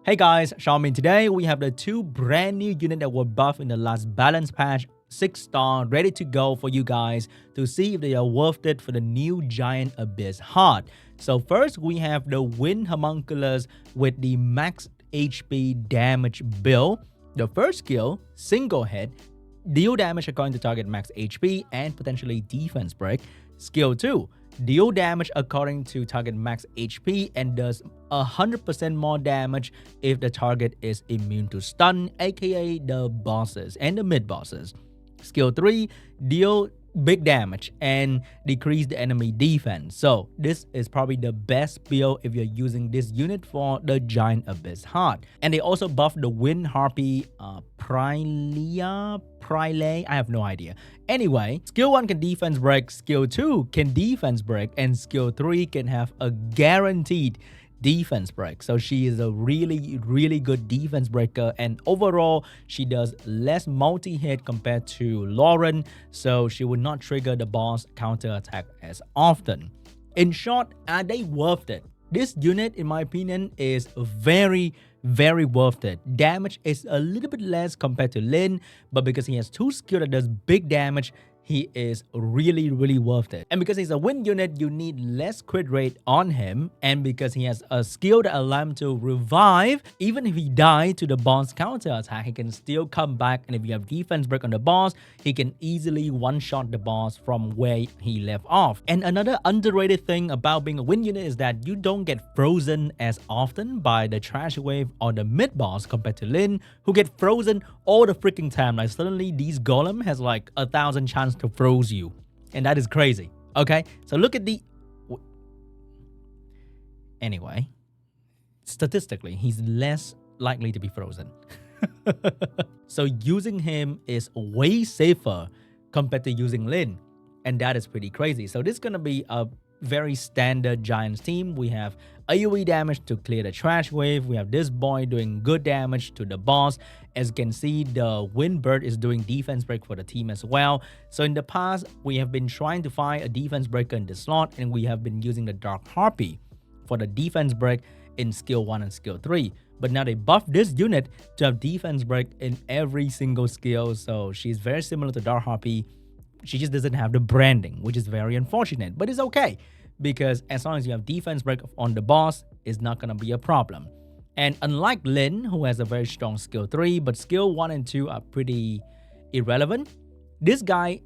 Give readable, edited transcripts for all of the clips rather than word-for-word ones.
Hey guys, SeanB. Today we have the two brand new units that were buffed in the last balance patch, 6-star, ready to go for you guys to see if they are worth it for the new Giant Abyss heart. So first we have the Wind Homunculus with the max HP damage build. The first skill, single hit, deal damage according to target max HP and potentially defense break. Skill 2, deal damage according to target max HP and does 100% more damage if the target is immune to stun, aka the bosses and the mid bosses. Skill 3, deal big damage and decrease the enemy defense. So this is probably the best build if you're using this unit for the Giant Abyss heart. And they also buffed the Wind Harpy Prilea, I have no idea. Anyway, skill 1 can defense break, skill 2 can defense break, and skill 3 can have a guaranteed defense break. So she is a really good defense breaker, and overall she does less multi-hit compared to Lauren, so she would not trigger the boss counter attack as often. In short, are they worth it? This unit, in my opinion, is very worth it. Damage is a little bit less compared to Lin, but because he has two skills that does big damage, he is really worth it. And because he's a wind unit, you need less crit rate on him. And because he has a skill that allows him to revive, even if he dies to the boss counter attack, he can still come back. And if you have defense break on the boss, he can easily one-shot the boss from where he left off. And another underrated thing about being a wind unit is that you don't get frozen as often by the trash wave or the mid boss compared to Lin, who get frozen all the freaking time. Like suddenly these golem has like 1,000 chances to froze you, and that is crazy. Okay, so look at the anyway, statistically he's less likely to be frozen. So using him is way safer compared to using Lin, and that is pretty crazy. So this is gonna be a very standard Giants team. We have AoE damage to clear the trash wave. We have this boy doing good damage to the boss. As you can see, the Windbird is doing defense break for the team as well. So in the past, we have been trying to find a defense breaker in the slot, and we have been using the Dark Harpy for the defense break in skill 1 and skill 3. But now they buffed this unit to have defense break in every single skill. So she's very similar to Dark Harpy. She just doesn't have the branding, which is very unfortunate, but it's okay because as long as you have defense break on the boss, it's not going to be a problem. And unlike Lin, who has a very strong skill 3, but skill 1 and 2 are pretty irrelevant, this guy,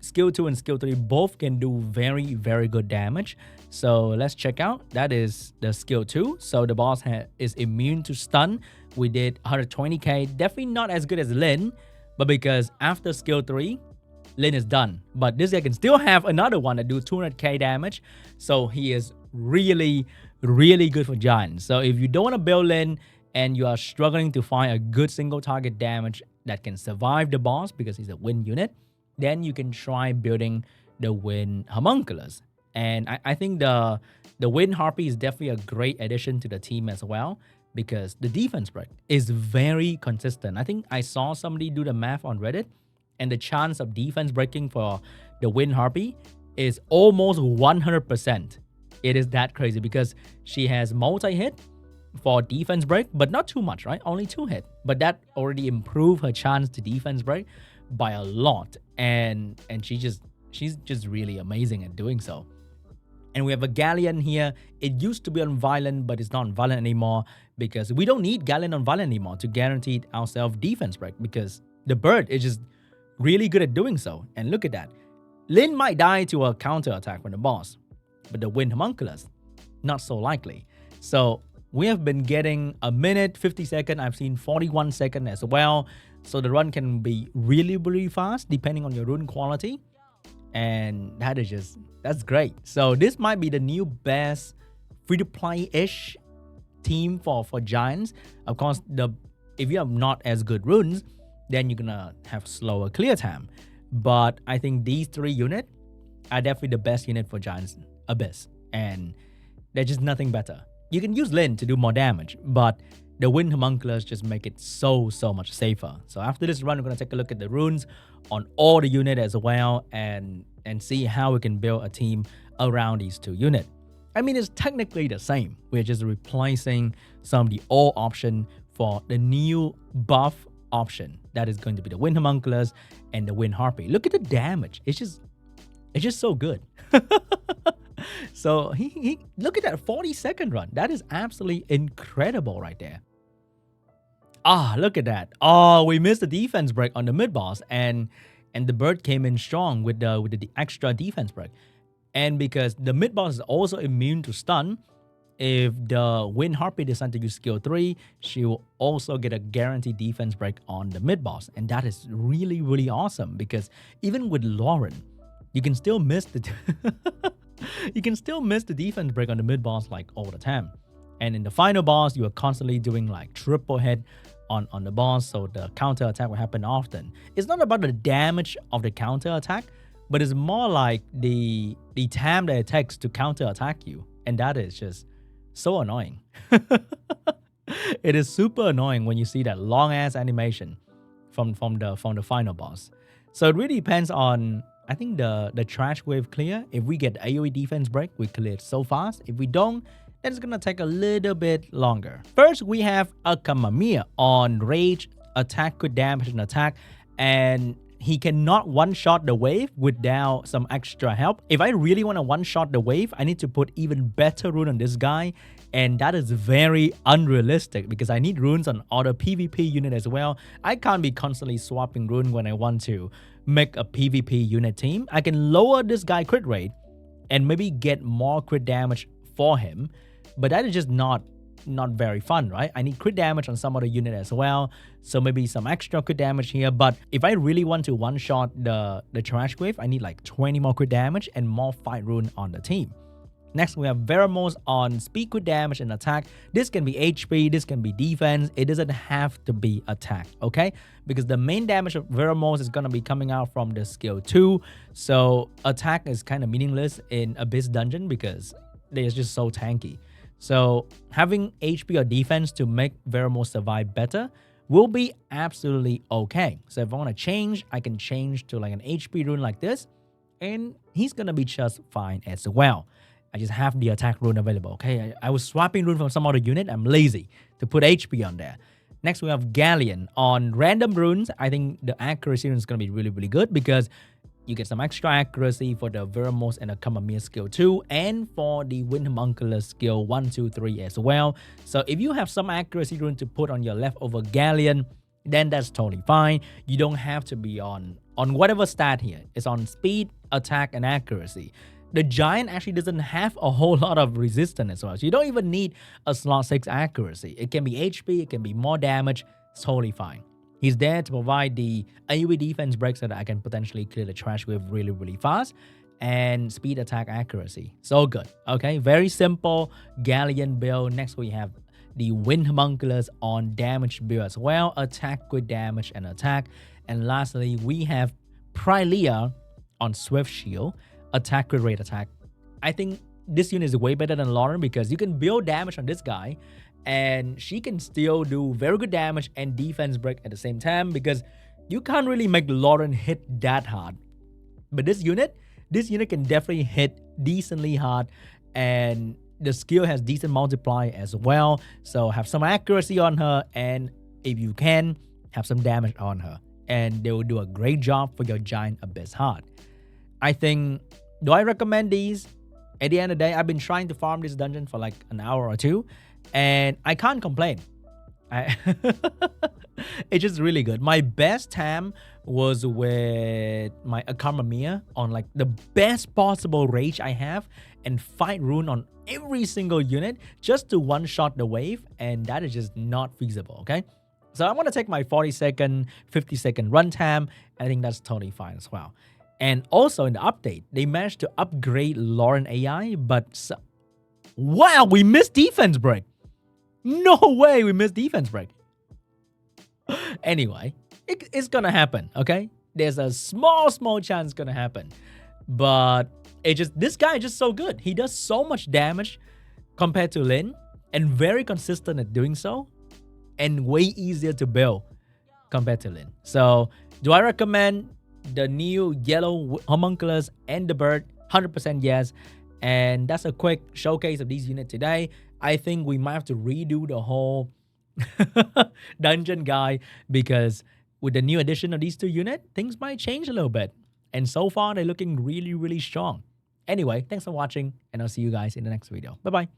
skill 2 and skill 3 both can do very good damage. So let's check out. That is the skill 2. So the boss is immune to stun. We did 120k, definitely not as good as Lin, but because after skill 3, Lin is done. But this guy can still have another one that do 200k damage. So he is really good for Giants. So if you don't want to build Lin and you are struggling to find a good single target damage that can survive the boss because he's a wind unit, then you can try building the Wind Homunculus. And I think the Wind Harpy is definitely a great addition to the team as well, because the defense break is very consistent. I think I saw somebody do the math on Reddit, and the chance of defense breaking for the Wind Harpy is almost 100%. It is that crazy because she has multi-hit for defense break, but not too much, right? Only 2 hit. But that already improved her chance to defense break by a lot. And she's just really amazing at doing so. And we have a Galleon here. It used to be on Violent, but it's not on Violent anymore because we don't need Galleon on Violent anymore to guarantee ourselves defense break because the bird is just really good at doing so. And look at that. Lin might die to a counter attack from the boss, but the Wind Homunculus, not so likely. So we have been getting a minute, 50 seconds. I've seen 41 seconds as well. So the run can be really fast depending on your rune quality. And that's great. So this might be the new best free-to-play-ish team for Giants. Of course, if you have not as good runes, then you're gonna have slower clear time. But I think these 3 units are definitely the best unit for Giants Abyss, and there's just nothing better. You can use Lin to do more damage, but the Wind Homunculus just make it so much safer. So after this run, we're gonna take a look at the runes on all the units as well, and see how we can build a team around these 2 units. I mean, it's technically the same. We're just replacing some of the old option for the new buff option. That is going to be the Wind Homunculus and the Wind Harpy. Look at the damage. It's just so good. So he look at that 40-second run. That is absolutely incredible right there. Ah, look at that. Oh, we missed the defense break on the mid boss, and the bird came in strong with the extra defense break. And because the mid boss is also immune to stun, if the Wind Harpy decides to use skill 3, she will also get a guaranteed defense break on the mid boss. And that is really, really awesome, because even with Lauren, you can still miss the you can still miss the defense break on the mid boss like all the time. And in the final boss, you are constantly doing like triple hit on the boss, so the counter attack will happen often. It's not about the damage of the counter attack, but it's more like the time that it takes to counter attack you, and that is just so annoying. It is super annoying when you see that long ass animation from the final boss. So it really depends on, I think, the trash wave clear. If we get the AoE defense break, we clear it so fast. If we don't, then it's gonna take a little bit longer. First, we have a Kamehameha on rage, attack, crit damage, and attack, and he cannot one-shot the wave without some extra help. If I really want to one-shot the wave, I need to put even better rune on this guy, and that is very unrealistic because I need runes on other PvP unit as well. I can't be constantly swapping rune when I want to make a PvP unit team. I can lower this guy crit rate and maybe get more crit damage for him, but that is just not very fun, right? I need crit damage on some other unit as well, so maybe some extra crit damage here. But if I really want to one-shot the trash wave, I need like 20 more crit damage and more fight rune on the team. Next, we have Veramos on speed, crit damage, and attack. This can be HP, this can be defense. It doesn't have to be attack, okay? Because the main damage of Veramos is gonna be coming out from the skill 2. So attack is kind of meaningless in Abyss Dungeon because they're just so tanky. So having HP or defense to make Veramos survive better will be absolutely okay. So if I want to change, I can change to like an HP rune like this, and he's gonna be just fine as well. I just have the attack rune available, okay? I was swapping rune from some other unit. I'm lazy to put HP on there. Next, we have Galleon on random runes. I think the accuracy rune is gonna be really, really good because you get some extra accuracy for the Veramos and the Kamehameha skill 2, and for the Wind Homunculus skill 1, 2, 3 as well. So if you have some accuracy rune to put on your leftover Galleon, then that's totally fine. You don't have to be on whatever stat here. It's on speed, attack, and accuracy. The Giant actually doesn't have a whole lot of resistance as well. So you don't even need a slot 6 accuracy. It can be HP, it can be more damage. It's totally fine. He's there to provide the AoE defense break so that I can potentially clear the trash wave really, really fast. And speed, attack, accuracy. So good. Okay, very simple Galleon build. Next, we have the Wind Homunculus on damage build as well. Attack, crit damage, and attack. And lastly, we have Prilea on Swift Shield. Attack, crit rate, attack. I think this unit is way better than Lauren because you can build damage on this guy, and she can still do very good damage and defense break at the same time because you can't really make Lauren hit that hard. But this unit can definitely hit decently hard, and the skill has decent multiply as well. So have some accuracy on her, and if you can, have some damage on her. And they will do a great job for your Giant Abyss Heart. I think, do I recommend these? At the end of the day, I've been trying to farm this dungeon for like an hour or two, and I can't complain. It's just really good. My best time was with my Kamehameha on like the best possible rage I have, and fight rune on every single unit just to one-shot the wave, and that is just not feasible, okay? So I want to take my 40-second, 50-second runtime. I think that's totally fine as well. And also in the update, they managed to upgrade Lauren AI, but wow, we missed defense break. No way we missed defense break. Anyway, it's gonna happen, okay? There's a small chance it's gonna happen. But this guy is just so good. He does so much damage compared to Lin, and very consistent at doing so, and way easier to build compared to Lin. So do I recommend the new yellow homunculus and the bird? 100% yes. And that's a quick showcase of these units today. I think we might have to redo the whole dungeon guide, because with the new addition of these two units, things might change a little bit. And so far, they're looking really, really strong. Anyway, thanks for watching, and I'll see you guys in the next video. Bye-bye.